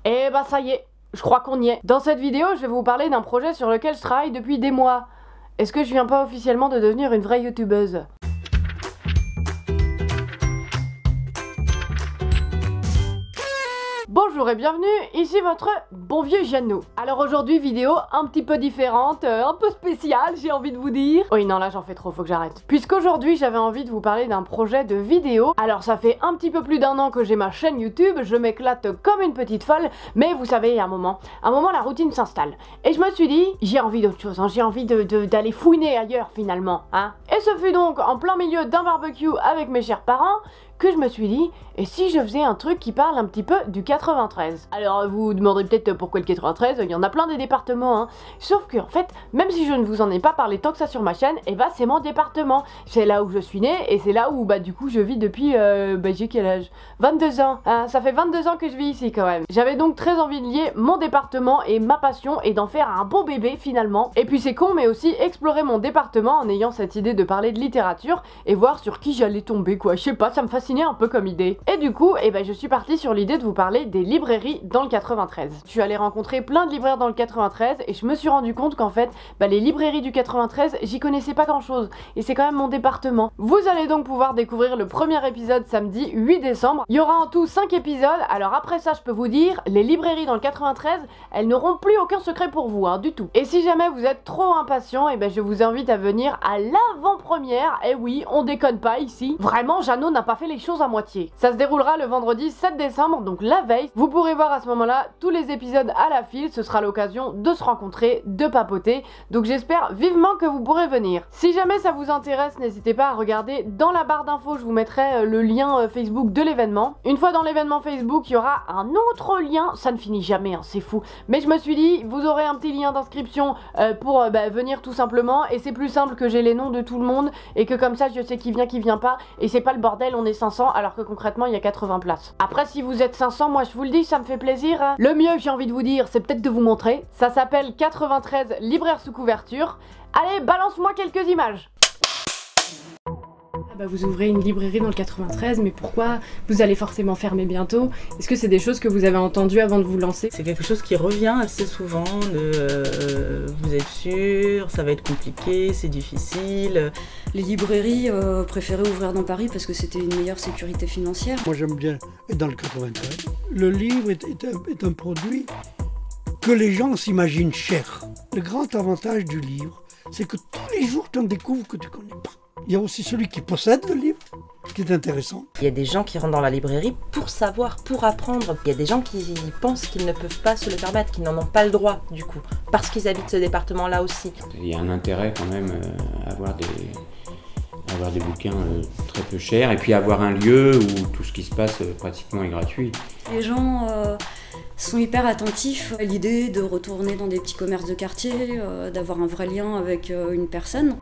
Et bah ça y est, je crois qu'on y est. Dans cette vidéo, je vais vous parler d'un projet sur lequel je travaille depuis des mois. Est-ce que je viens pas officiellement de devenir une vraie youtubeuse ? Bonjour et bienvenue, ici votre bon vieux Jeannot. Alors aujourd'hui, vidéo un petit peu différente, un peu spéciale, j'ai envie de vous dire. Oui non, là j'en fais trop, faut que j'arrête. Puisqu'aujourd'hui j'avais envie de vous parler d'un projet de vidéo. Alors ça fait un petit peu plus d'un an que j'ai ma chaîne YouTube, je m'éclate comme une petite folle, mais vous savez, il y a un moment la routine s'installe. Et je me suis dit, j'ai envie d'autre chose, hein, j'ai envie d'aller fouiner ailleurs finalement. Hein. Et ce fut donc en plein milieu d'un barbecue avec mes chers parents que je me suis dit, et si je faisais un truc qui parle un petit peu du 93? Alors vous vous demanderez peut-être pourquoi le 93, il y en a plein des départements, hein. Sauf que en fait, même si je ne vous en ai pas parlé tant que ça sur ma chaîne, et bah c'est mon département. C'est là où je suis née, et c'est là où bah du coup je vis depuis, j'ai quel âge? 22 ans, hein, ça fait 22 ans que je vis ici quand même. J'avais donc très envie de lier mon département et ma passion, et d'en faire un beau bébé finalement. Et puis c'est con, mais aussi explorer mon département en ayant cette idée de parler de littérature, et voir sur qui j'allais tomber quoi, je sais pas, ça me fascine un peu comme idée. Et du coup, je suis partie sur l'idée de vous parler des librairies dans le 93. Je suis allée rencontrer plein de libraires dans le 93 et je me suis rendu compte qu'en fait, les librairies du 93, j'y connaissais pas grand chose. Et c'est quand même mon département. Vous allez donc pouvoir découvrir le premier épisode samedi 8 décembre. Il y aura en tout 5 épisodes. Alors après ça, je peux vous dire, les librairies dans le 93, elles n'auront plus aucun secret pour vous, hein, du tout. Et si jamais vous êtes trop impatient, je vous invite à venir à l'avant-première. Et oui, on déconne pas ici. Vraiment, Jeannot n'a pas fait les choses à moitié. Ça se déroulera le vendredi 7 décembre, donc la veille. Vous pourrez voir à ce moment-là tous les épisodes à la file. Ce sera l'occasion de se rencontrer, de papoter. Donc j'espère vivement que vous pourrez venir. Si jamais ça vous intéresse, n'hésitez pas à regarder dans la barre d'infos. Je vous mettrai le lien Facebook de l'événement. Une fois dans l'événement Facebook, il y aura un autre lien. Ça ne finit jamais, hein, c'est fou. Mais je me suis dit, vous aurez un petit lien d'inscription pour venir tout simplement. Et c'est plus simple que j'ai les noms de tout le monde et que comme ça, je sais qui vient pas. Et c'est pas le bordel, on est 500 alors que concrètement il y a 80 places. Après si vous êtes 500, moi je vous le dis, ça me fait plaisir. Hein. Le mieux, j'ai envie de vous dire, c'est peut-être de vous montrer. Ça s'appelle 93 libraires sous couverture. Allez, balance-moi quelques images. Vous ouvrez une librairie dans le 93, mais pourquoi vous allez forcément fermer bientôt? Est-ce que c'est des choses que vous avez entendues avant de vous lancer? C'est quelque chose qui revient assez souvent, vous êtes sûr, ça va être compliqué, c'est difficile. Les librairies préféraient ouvrir dans Paris parce que c'était une meilleure sécurité financière. Moi j'aime bien être dans le 93. Le livre est un produit que les gens s'imaginent cher. Le grand avantage du livre, c'est que tous les jours tu en découvres que tu ne connais pas. Il y a aussi celui qui possède le livre, ce qui est intéressant. Il y a des gens qui rentrent dans la librairie pour savoir, pour apprendre. Il y a des gens qui pensent qu'ils ne peuvent pas se le permettre, qu'ils n'en ont pas le droit du coup, parce qu'ils habitent ce département-là aussi. Il y a un intérêt quand même à avoir des bouquins très peu chers et puis avoir un lieu où tout ce qui se passe pratiquement est gratuit. Les gens sont hyper attentifs à l'idée de retourner dans des petits commerces de quartier, d'avoir un vrai lien avec une personne.